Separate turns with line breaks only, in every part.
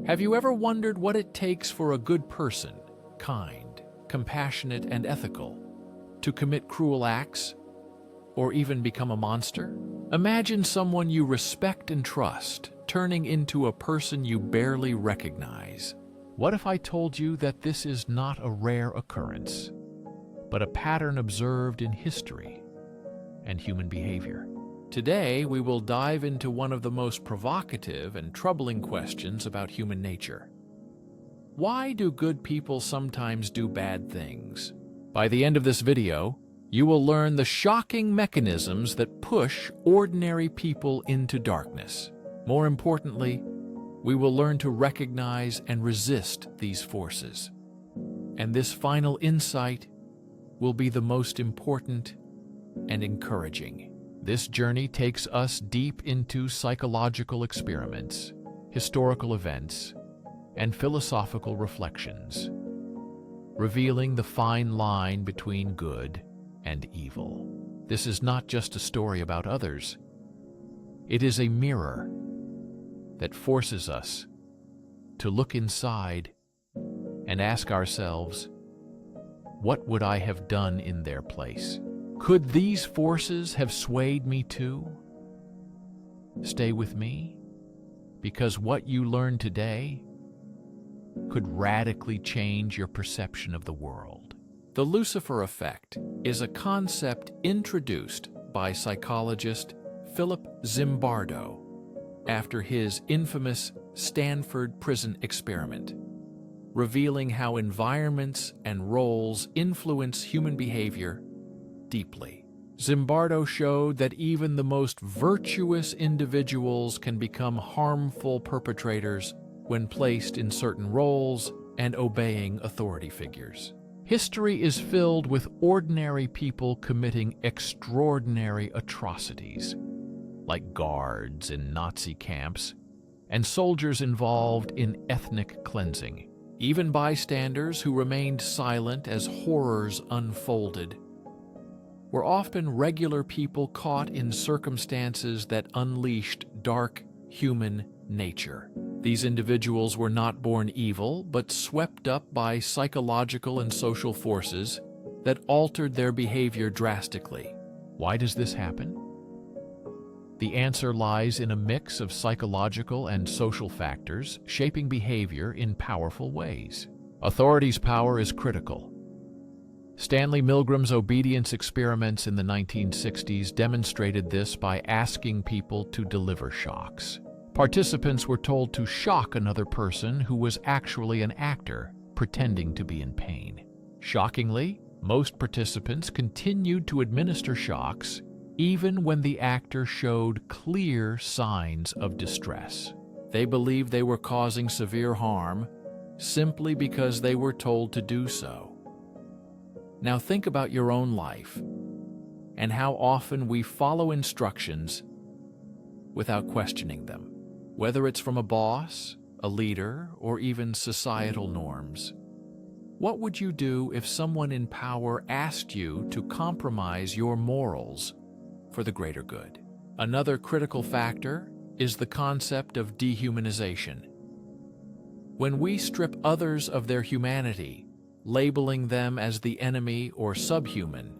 Have you ever wondered what it takes for a good person, kind, compassionate, and ethical, to commit cruel acts, or even become a monster? Imagine someone you respect and trust turning into a person you barely recognize. What if I told you that this is not a rare occurrence, but a pattern observed in history and human behavior? Today, we will dive into one of the most provocative and troubling questions about human nature. Why do good people sometimes do bad things? By the end of this video, you will learn the shocking mechanisms that push ordinary people into darkness. More importantly, we will learn to recognize and resist these forces. And this final insight will be the most important and encouraging. This journey takes us deep into psychological experiments, historical events, and philosophical reflections, revealing the fine line between good and evil. This is not just a story about others. It is a mirror that forces us to look inside and ask ourselves, what would I have done in their place? Could these forces have swayed me too? Stay with me, because what you learn today could radically change your perception of the world. The Lucifer effect is a concept introduced by psychologist Philip Zimbardo after his infamous Stanford prison experiment, revealing how environments and roles influence human behavior deeply. Zimbardo showed that even the most virtuous individuals can become harmful perpetrators when placed in certain roles and obeying authority figures. History is filled with ordinary people committing extraordinary atrocities, like guards in Nazi camps and soldiers involved in ethnic cleansing. Even bystanders who remained silent as horrors unfolded were often regular people caught in circumstances that unleashed dark human nature. These individuals were not born evil, but swept up by psychological and social forces that altered their behavior drastically. Why does this happen? The answer lies in a mix of psychological and social factors shaping behavior in powerful ways. Authority's power is critical. Stanley Milgram's obedience experiments in the 1960s demonstrated this by asking people to deliver shocks. Participants were told to shock another person who was actually an actor, pretending to be in pain. Shockingly, most participants continued to administer shocks even when the actor showed clear signs of distress. They believed they were causing severe harm simply because they were told to do so. Now think about your own life and how often we follow instructions without questioning them, whether it's from a boss, a leader, or even societal norms. What would you do if someone in power asked you to compromise your morals for the greater good? Another critical factor is the concept of dehumanization. When we strip others of their humanity, labeling them as the enemy or subhuman,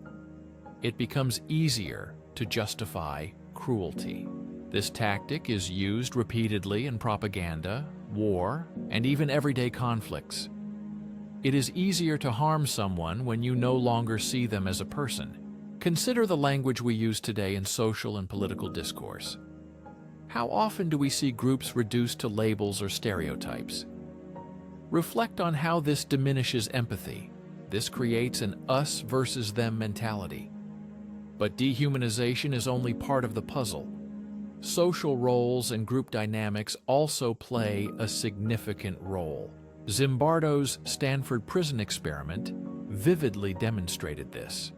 it becomes easier to justify cruelty. This tactic is used repeatedly in propaganda, war, and even everyday conflicts. It is easier to harm someone when you no longer see them as a person. Consider the language we use today in social and political discourse. How often do we see groups reduced to labels or stereotypes? Reflect on how this diminishes empathy. This creates an us versus them mentality. But dehumanization is only part of the puzzle. Social roles and group dynamics also play a significant role. Zimbardo's Stanford prison experiment vividly demonstrated this.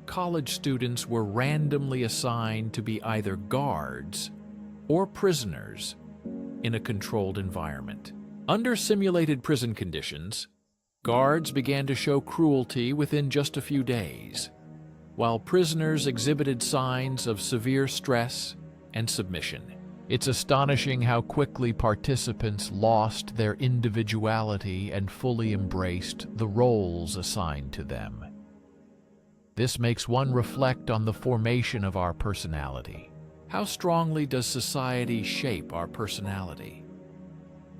College students were randomly assigned to be either guards or prisoners in a controlled environment. Under simulated prison conditions, guards began to show cruelty within just a few days, while prisoners exhibited signs of severe stress and submission. It's astonishing how quickly participants lost their individuality and fully embraced the roles assigned to them. This makes one reflect on the formation of our personality. How strongly does society shape our personality?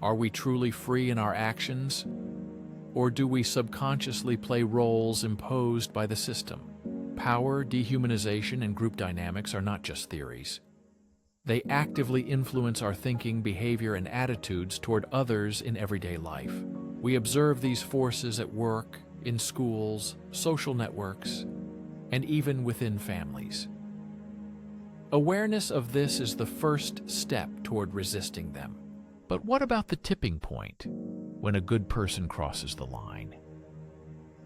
Are we truly free in our actions, or do we subconsciously play roles imposed by the system? Power, dehumanization, and group dynamics are not just theories. They actively influence our thinking, behavior, and attitudes toward others in everyday life. We observe these forces at work, in schools, social networks, and even within families. Awareness of this is the first step toward resisting them. But what about the tipping point, when a good person crosses the line?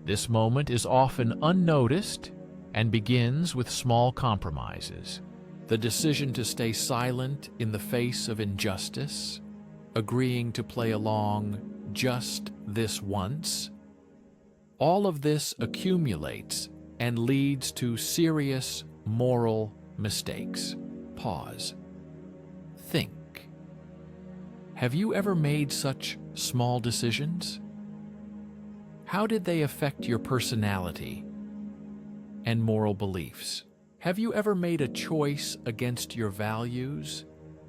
This moment is often unnoticed and begins with small compromises. The decision to stay silent in the face of injustice, agreeing to play along just this once. All of this accumulates and leads to serious moral mistakes. Pause. Think. Have you ever made such small decisions? How did they affect your personality and moral beliefs? Have you ever made a choice against your values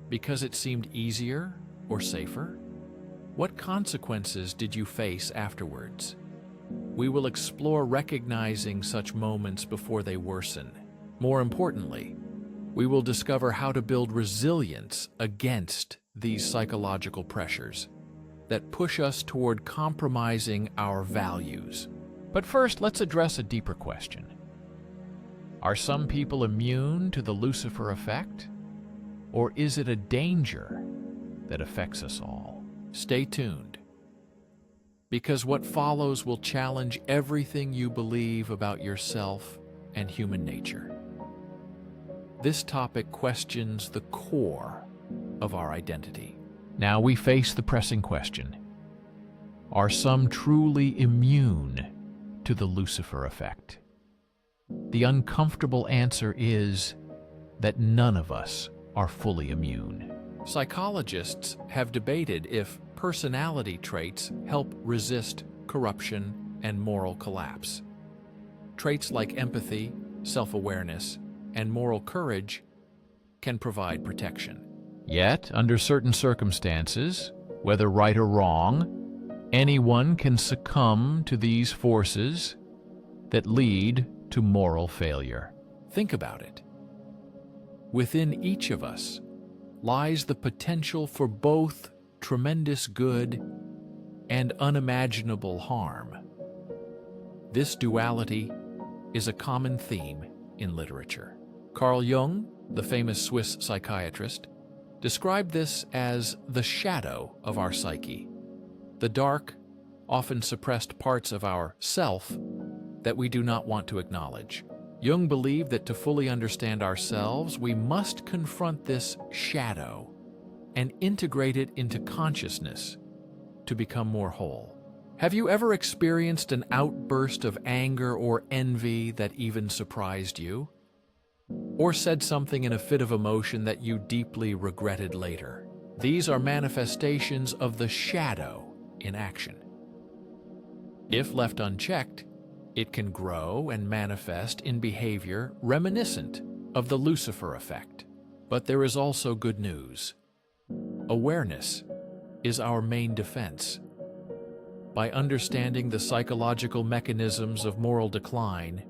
because it seemed easier or safer? What consequences did you face afterwards? We will explore recognizing such moments before they worsen. More importantly, we will discover how to build resilience against these psychological pressures that push us toward compromising our values. But first, let's address a deeper question. Are some people immune to the Lucifer effect? Or is it a danger that affects us all? Stay tuned, because what follows will challenge everything you believe about yourself and human nature. This topic questions the core of our identity. Now we face the pressing question. Are some truly immune to the Lucifer effect? The uncomfortable answer is that none of us are fully immune. Psychologists have debated if personality traits help resist corruption and moral collapse. Traits like empathy, self-awareness, and moral courage can provide protection. Yet, under certain circumstances, whether right or wrong, anyone can succumb to these forces that lead to moral failure. Think about it. Within each of us lies the potential for both tremendous good and unimaginable harm. This duality is a common theme in literature. Carl Jung, the famous Swiss psychiatrist, described this as the shadow of our psyche, the dark, often suppressed parts of our self that we do not want to acknowledge. Jung believed that to fully understand ourselves, we must confront this shadow and integrate it into consciousness to become more whole. Have you ever experienced an outburst of anger or envy that even surprised you? Or said something in a fit of emotion that you deeply regretted later? These are manifestations of the shadow in action. If left unchecked, it can grow and manifest in behavior reminiscent of the Lucifer effect. But there is also good news. Awareness is our main defense. By understanding the psychological mechanisms of moral decline,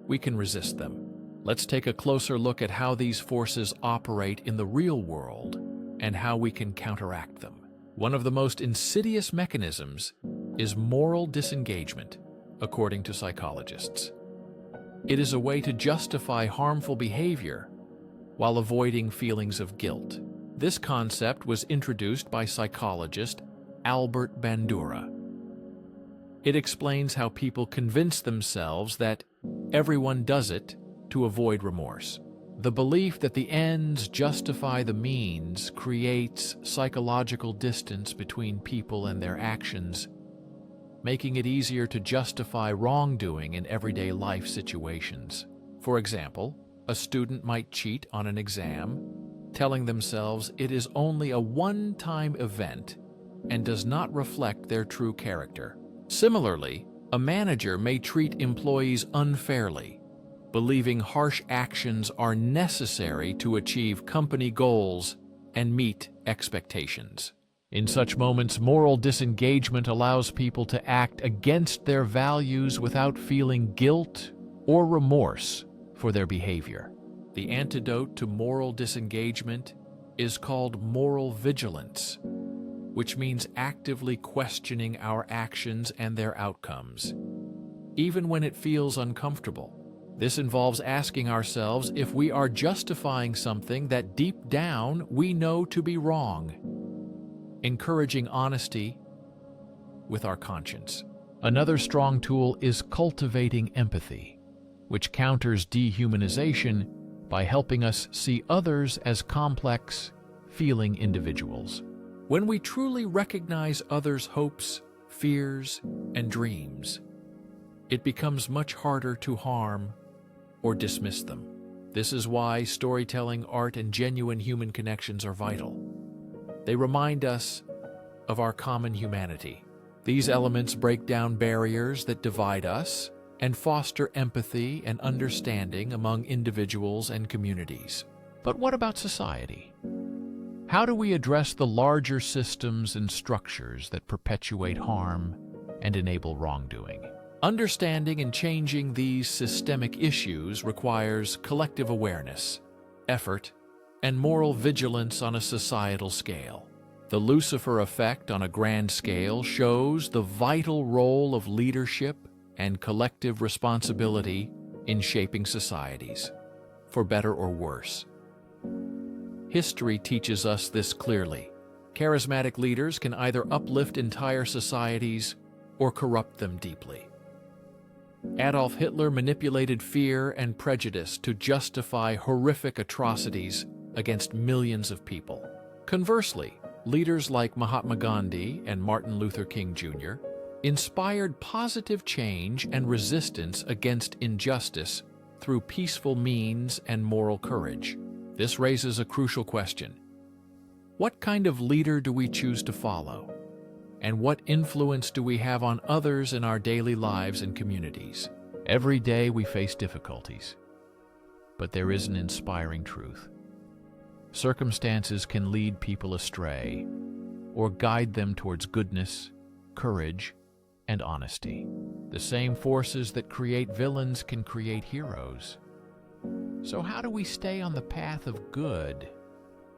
we can resist them. Let's take a closer look at how these forces operate in the real world and how we can counteract them. One of the most insidious mechanisms is moral disengagement, according to psychologists. It is a way to justify harmful behavior while avoiding feelings of guilt. This concept was introduced by psychologist Albert Bandura. It explains how people convince themselves that everyone does it to avoid remorse. The belief that the ends justify the means creates psychological distance between people and their actions, making it easier to justify wrongdoing in everyday life situations. For example, a student might cheat on an exam telling themselves it is only a one-time event and does not reflect their true character. Similarly, a manager may treat employees unfairly, believing harsh actions are necessary to achieve company goals and meet expectations. In such moments, moral disengagement allows people to act against their values without feeling guilt or remorse for their behavior. The antidote to moral disengagement is called moral vigilance, which means actively questioning our actions and their outcomes, even when it feels uncomfortable. This involves asking ourselves if we are justifying something that deep down we know to be wrong, encouraging honesty with our conscience. Another strong tool is cultivating empathy, which counters dehumanization by helping us see others as complex, feeling individuals. When we truly recognize others' hopes, fears, and dreams, it becomes much harder to harm or dismiss them. This is why storytelling, art, and genuine human connections are vital. They remind us of our common humanity. These elements break down barriers that divide us and foster empathy and understanding among individuals and communities. But what about society? How do we address the larger systems and structures that perpetuate harm and enable wrongdoing? Understanding and changing these systemic issues requires collective awareness, effort, and moral vigilance on a societal scale. The Lucifer effect on a grand scale shows the vital role of leadership and collective responsibility in shaping societies, for better or worse. History teaches us this clearly. Charismatic leaders can either uplift entire societies or corrupt them deeply. Adolf Hitler manipulated fear and prejudice to justify horrific atrocities against millions of people. Conversely, leaders like Mahatma Gandhi and Martin Luther King Jr. inspired positive change and resistance against injustice through peaceful means and moral courage. This raises a crucial question. What kind of leader do we choose to follow? And what influence do we have on others in our daily lives and communities? Every day we face difficulties, but there is an inspiring truth. Circumstances can lead people astray or guide them towards goodness, courage, and honesty. The same forces that create villains can create heroes. So how do we stay on the path of good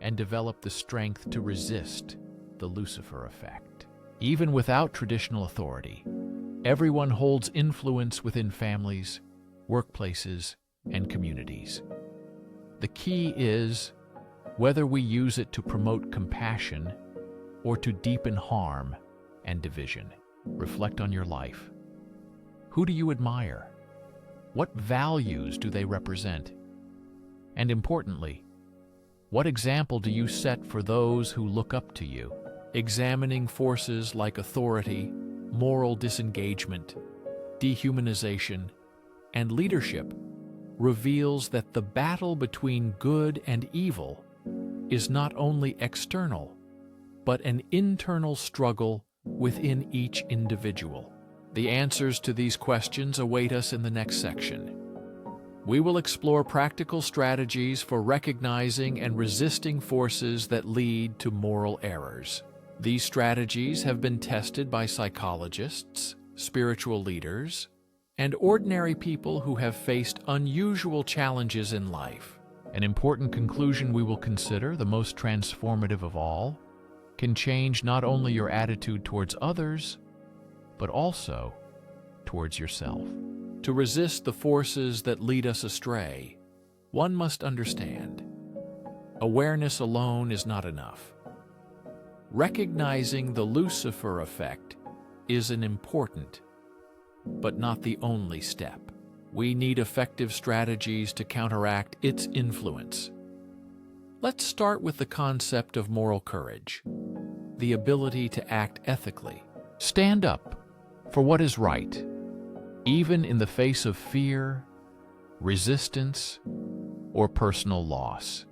and develop the strength to resist the Lucifer effect? Even without traditional authority, everyone holds influence within families, workplaces, and communities. The key is whether we use it to promote compassion or to deepen harm and division. Reflect on your life. Who do you admire? What values do they represent? And importantly, what example do you set for those who look up to you? Examining forces like authority, moral disengagement, dehumanization, and leadership reveals that the battle between good and evil is not only external, but an internal struggle within each individual. The answers to these questions await us in the next section. We will explore practical strategies for recognizing and resisting forces that lead to moral errors. These strategies have been tested by psychologists, spiritual leaders, and ordinary people who have faced unusual challenges in life. An important conclusion we will consider, the most transformative of all, can change not only your attitude towards others, but also towards yourself. To resist the forces that lead us astray, one must understand, awareness alone is not enough. Recognizing the Lucifer effect is an important, but not the only step. We need effective strategies to counteract its influence. Let's start with the concept of moral courage, the ability to act ethically. Stand up for what is right, even in the face of fear, resistance, or personal loss.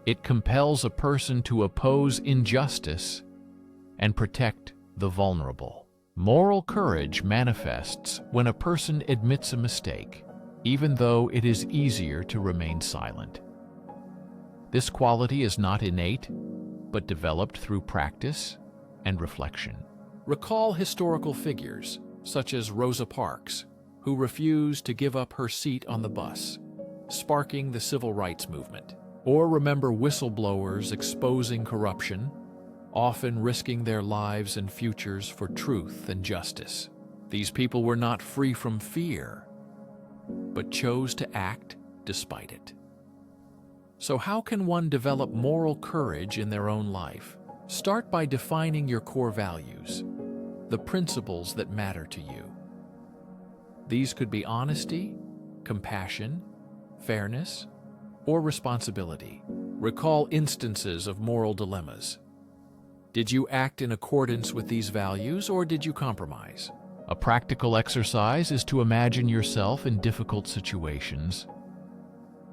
It compels a person to oppose injustice and protect the vulnerable. Moral courage manifests when a person admits a mistake, even though it is easier to remain silent. This quality is not innate, but developed through practice and reflection. Recall historical figures, such as Rosa Parks, who refused to give up her seat on the bus, sparking the civil rights movement. Or remember whistleblowers exposing corruption, often risking their lives and futures for truth and justice. These people were not free from fear, but chose to act despite it. So how can one develop moral courage in their own life? Start by defining your core values, the principles that matter to you. These could be honesty, compassion, fairness, or responsibility. Recall instances of moral dilemmas. Did you act in accordance with these values, or did you compromise? A practical exercise is to imagine yourself in difficult situations.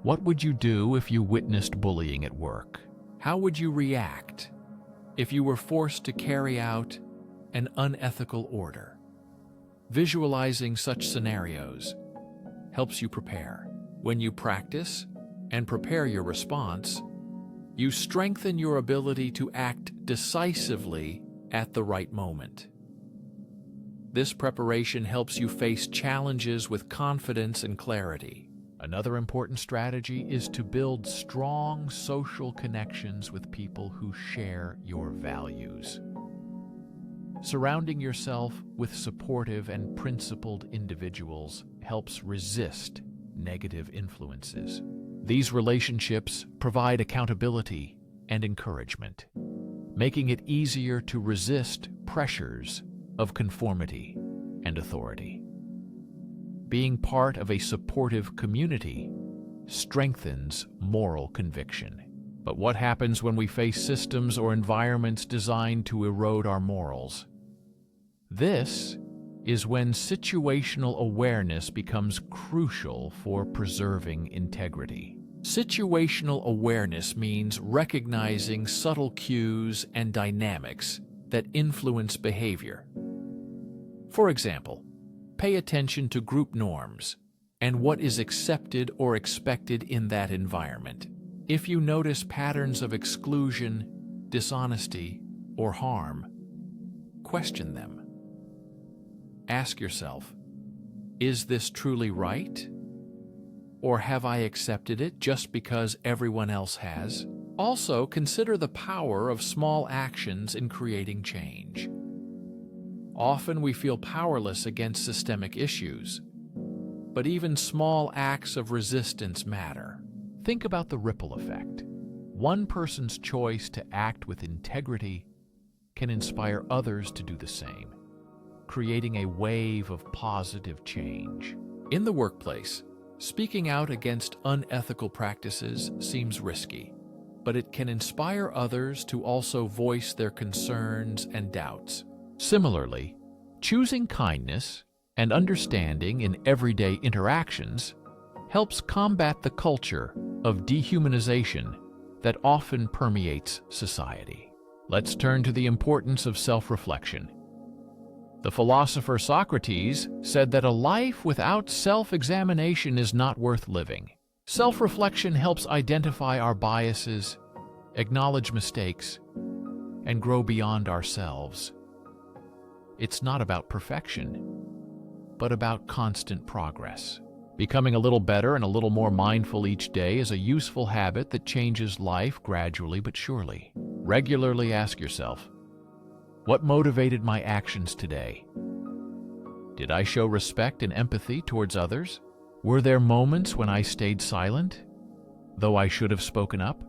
What would you do if you witnessed bullying at work? How would you react if you were forced to carry out an unethical order? Visualizing such scenarios helps you prepare. When you practice and prepare your response, you strengthen your ability to act decisively at the right moment. This preparation helps you face challenges with confidence and clarity. Another important strategy is to build strong social connections with people who share your values. Surrounding yourself with supportive and principled individuals helps resist negative influences. These relationships provide accountability and encouragement, making it easier to resist pressures of conformity and authority. Being part of a supportive community strengthens moral conviction. But what happens when we face systems or environments designed to erode our morals? This is when situational awareness becomes crucial for preserving integrity. Situational awareness means recognizing subtle cues and dynamics that influence behavior. For example, pay attention to group norms and what is accepted or expected in that environment. If you notice patterns of exclusion, dishonesty, or harm, question them. Ask yourself, is this truly right? Or have I accepted it just because everyone else has? Also, consider the power of small actions in creating change. Often we feel powerless against systemic issues, but even small acts of resistance matter. Think about the ripple effect. One person's choice to act with integrity can inspire others to do the same, creating a wave of positive change. In the workplace, speaking out against unethical practices seems risky, but it can inspire others to also voice their concerns and doubts. Similarly, choosing kindness and understanding in everyday interactions helps combat the culture of dehumanization that often permeates society. Let's turn to the importance of self-reflection. The philosopher Socrates said that a life without self-examination is not worth living. Self-reflection helps identify our biases, acknowledge mistakes, and grow beyond ourselves. It's not about perfection, but about constant progress. Becoming a little better and a little more mindful each day is a useful habit that changes life gradually but surely. Regularly ask yourself, what motivated my actions today? Did I show respect and empathy towards others? Were there moments when I stayed silent, though I should have spoken up?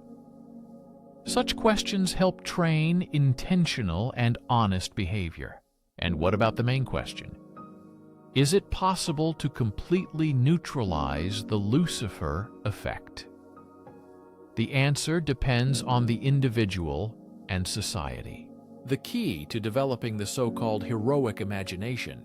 Such questions help train intentional and honest behavior. And what about the main question? Is it possible to completely neutralize the Lucifer effect? The answer depends on the individual and society. The key to developing the so-called heroic imagination,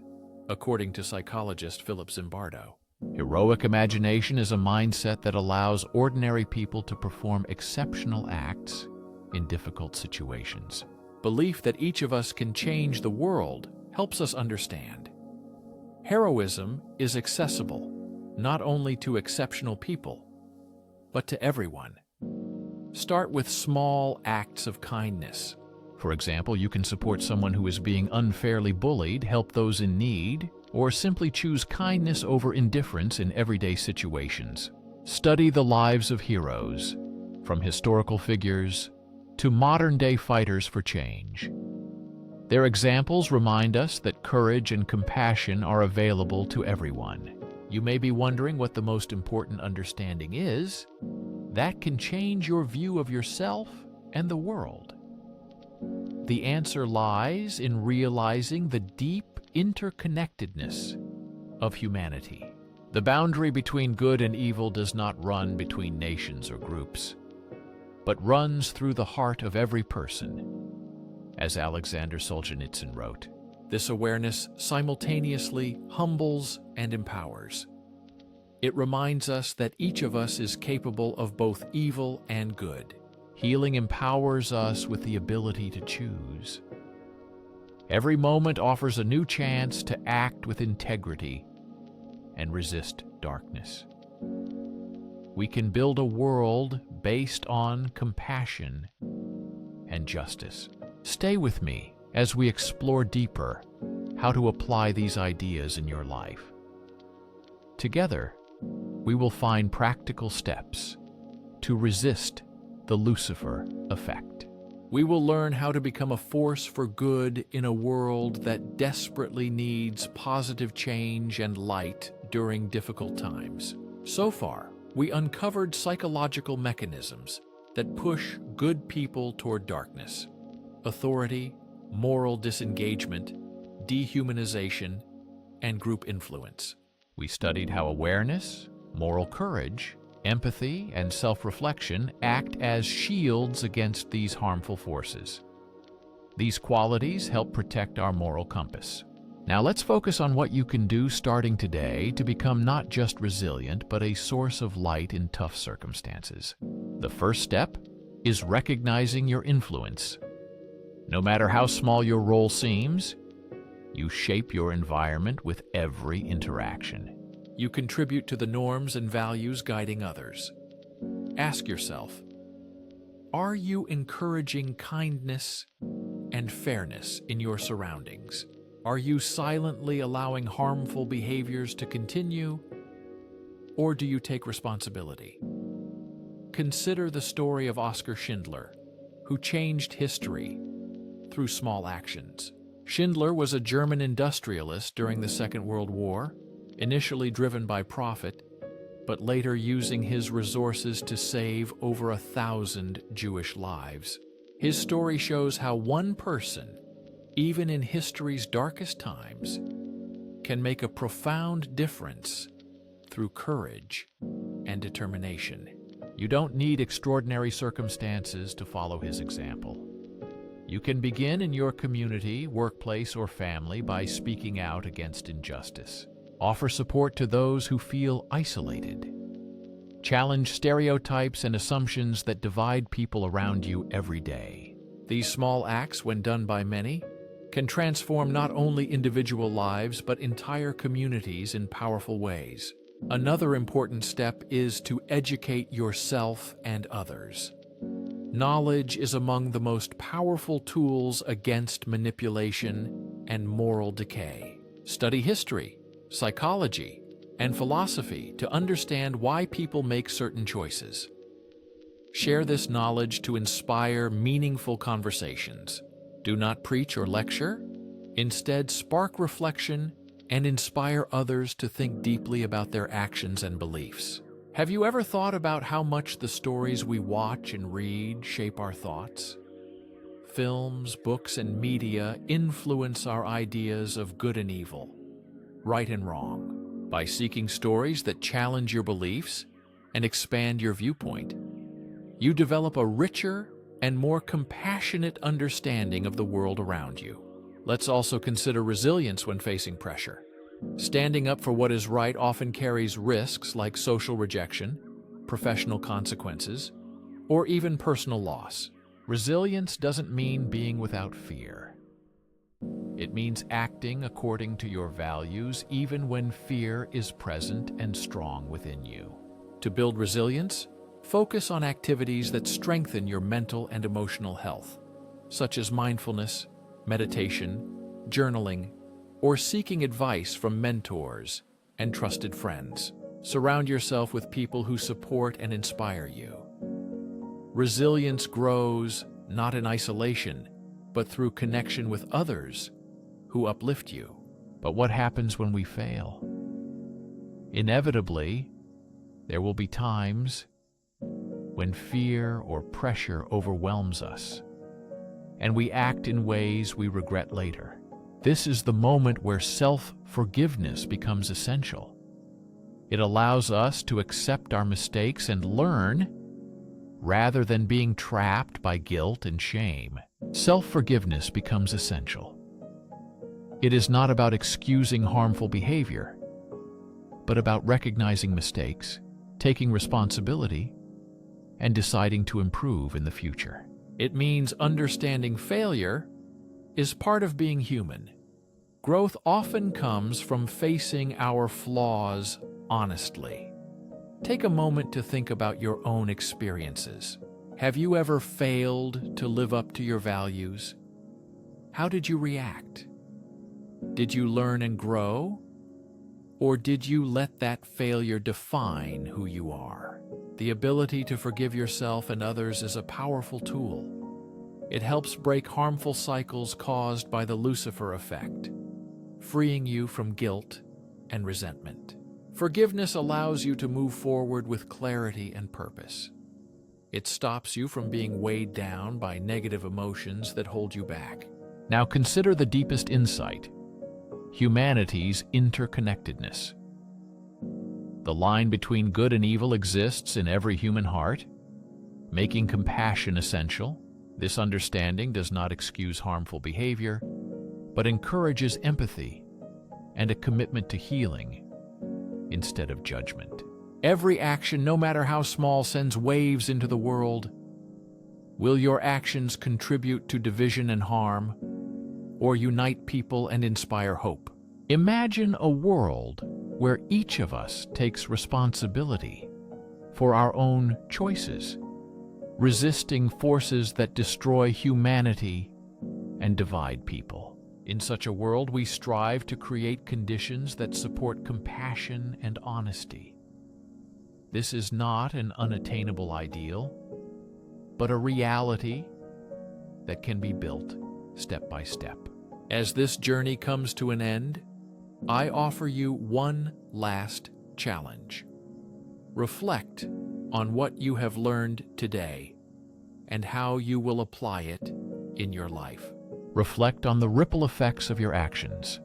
according to psychologist Philip Zimbardo, Heroic imagination is a mindset that allows ordinary people to perform exceptional acts in difficult situations. Belief that each of us can change the world helps us understand. Heroism is accessible not only to exceptional people, but to everyone. Start with small acts of kindness. For example, you can support someone who is being unfairly bullied, help those in need, or simply choose kindness over indifference in everyday situations. Study the lives of heroes, from historical figures to modern-day fighters for change. Their examples remind us that courage and compassion are available to everyone. You may be wondering what the most important understanding is. That can change your view of yourself and the world. The answer lies in realizing the deep interconnectedness of humanity. The boundary between good and evil does not run between nations or groups, but runs through the heart of every person, as Alexander Solzhenitsyn wrote. This awareness simultaneously humbles and empowers. It reminds us that each of us is capable of both evil and good. Healing empowers us with the ability to choose. Every moment offers a new chance to act with integrity and resist darkness. We can build a world based on compassion and justice. Stay with me as we explore deeper how to apply these ideas in your life. Together, we will find practical steps to resist the Lucifer effect. We will learn how to become a force for good in a world that desperately needs positive change and light during difficult times. So far, we uncovered psychological mechanisms that push good people toward darkness. Authority, moral disengagement, dehumanization, and group influence. We studied how awareness, moral courage, empathy, and self-reflection act as shields against these harmful forces. These qualities help protect our moral compass. Now let's focus on what you can do starting today to become not just resilient, but a source of light in tough circumstances. The first step is recognizing your influence. No matter how small your role seems, you shape your environment with every interaction. You contribute to the norms and values guiding others. Ask yourself, are you encouraging kindness and fairness in your surroundings? Are you silently allowing harmful behaviors to continue, or do you take responsibility? Consider the story of Oskar Schindler, who changed history through small actions. Schindler was a German industrialist during the Second World War, initially driven by profit, but later using his resources to save over 1,000 Jewish lives. His story shows how one person, even in history's darkest times, can make a profound difference through courage and determination. You don't need extraordinary circumstances to follow his example. You can begin in your community, workplace, or family by speaking out against injustice. Offer support to those who feel isolated. Challenge stereotypes and assumptions that divide people around you every day. These small acts, when done by many, can transform not only individual lives but entire communities in powerful ways. Another important step is to educate yourself and others. Knowledge is among the most powerful tools against manipulation and moral decay. Study history, psychology, and philosophy to understand why people make certain choices. Share this knowledge to inspire meaningful conversations. Do not preach or lecture. Instead, spark reflection and inspire others to think deeply about their actions and beliefs. Have you ever thought about how much the stories we watch and read shape our thoughts? Films, books, and media influence our ideas of good and evil, right and wrong. By seeking stories that challenge your beliefs and expand your viewpoint, you develop a richer and more compassionate understanding of the world around you. Let's also consider resilience when facing pressure. Standing up for what is right often carries risks like social rejection, professional consequences, or even personal loss. Resilience doesn't mean being without fear. It means acting according to your values even when fear is present and strong within you. To build resilience, focus on activities that strengthen your mental and emotional health, such as mindfulness, meditation, journaling, or seeking advice from mentors and trusted friends. Surround yourself with people who support and inspire you. Resilience grows not in isolation, but through connection with others who uplift you. But what happens when we fail? Inevitably, there will be times when fear or pressure overwhelms us, and we act in ways we regret later. This is the moment where self-forgiveness becomes essential. It allows us to accept our mistakes and learn, rather than being trapped by guilt and shame. Self-forgiveness becomes essential. It is not about excusing harmful behavior, but about recognizing mistakes, taking responsibility, and deciding to improve in the future. It means understanding failure is part of being human. Growth often comes from facing our flaws honestly. Take a moment to think about your own experiences. Have you ever failed to live up to your values? How did you react? Did you learn and grow? Or did you let that failure define who you are? The ability to forgive yourself and others is a powerful tool. It helps break harmful cycles caused by the Lucifer effect, freeing you from guilt and resentment. Forgiveness allows you to move forward with clarity and purpose. It stops you from being weighed down by negative emotions that hold you back. Now consider the deepest insight: humanity's interconnectedness. The line between good and evil exists in every human heart, making compassion essential. This understanding does not excuse harmful behavior, but encourages empathy and a commitment to healing instead of judgment. Every action, no matter how small, sends waves into the world. Will your actions contribute to division and harm, or unite people and inspire hope? Imagine a world where each of us takes responsibility for our own choices, resisting forces that destroy humanity and divide people. In such a world, we strive to create conditions that support compassion and honesty. This is not an unattainable ideal, but a reality that can be built step by step. As this journey comes to an end, I offer you one last challenge. Reflect on what you have learned today and how you will apply it in your life. Reflect on the ripple effects of your actions.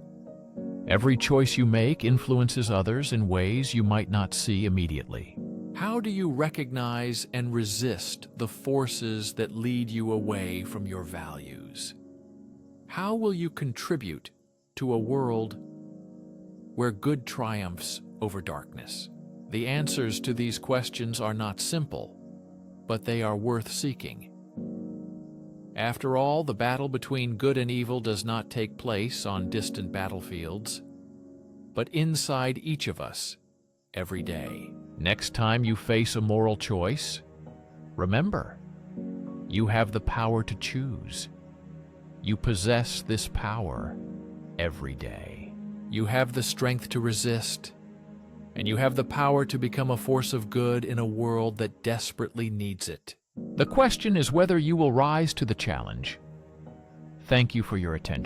Every choice you make influences others in ways you might not see immediately. How do you recognize and resist the forces that lead you away from your values? How will you contribute to a world where good triumphs over darkness? The answers to these questions are not simple, but they are worth seeking. After all, the battle between good and evil does not take place on distant battlefields, but inside each of us every day. Next time you face a moral choice, remember, you have the power to choose. You possess this power every day. You have the strength to resist, and you have the power to become a force of good in a world that desperately needs it. The question is whether you will rise to the challenge. Thank you for your attention.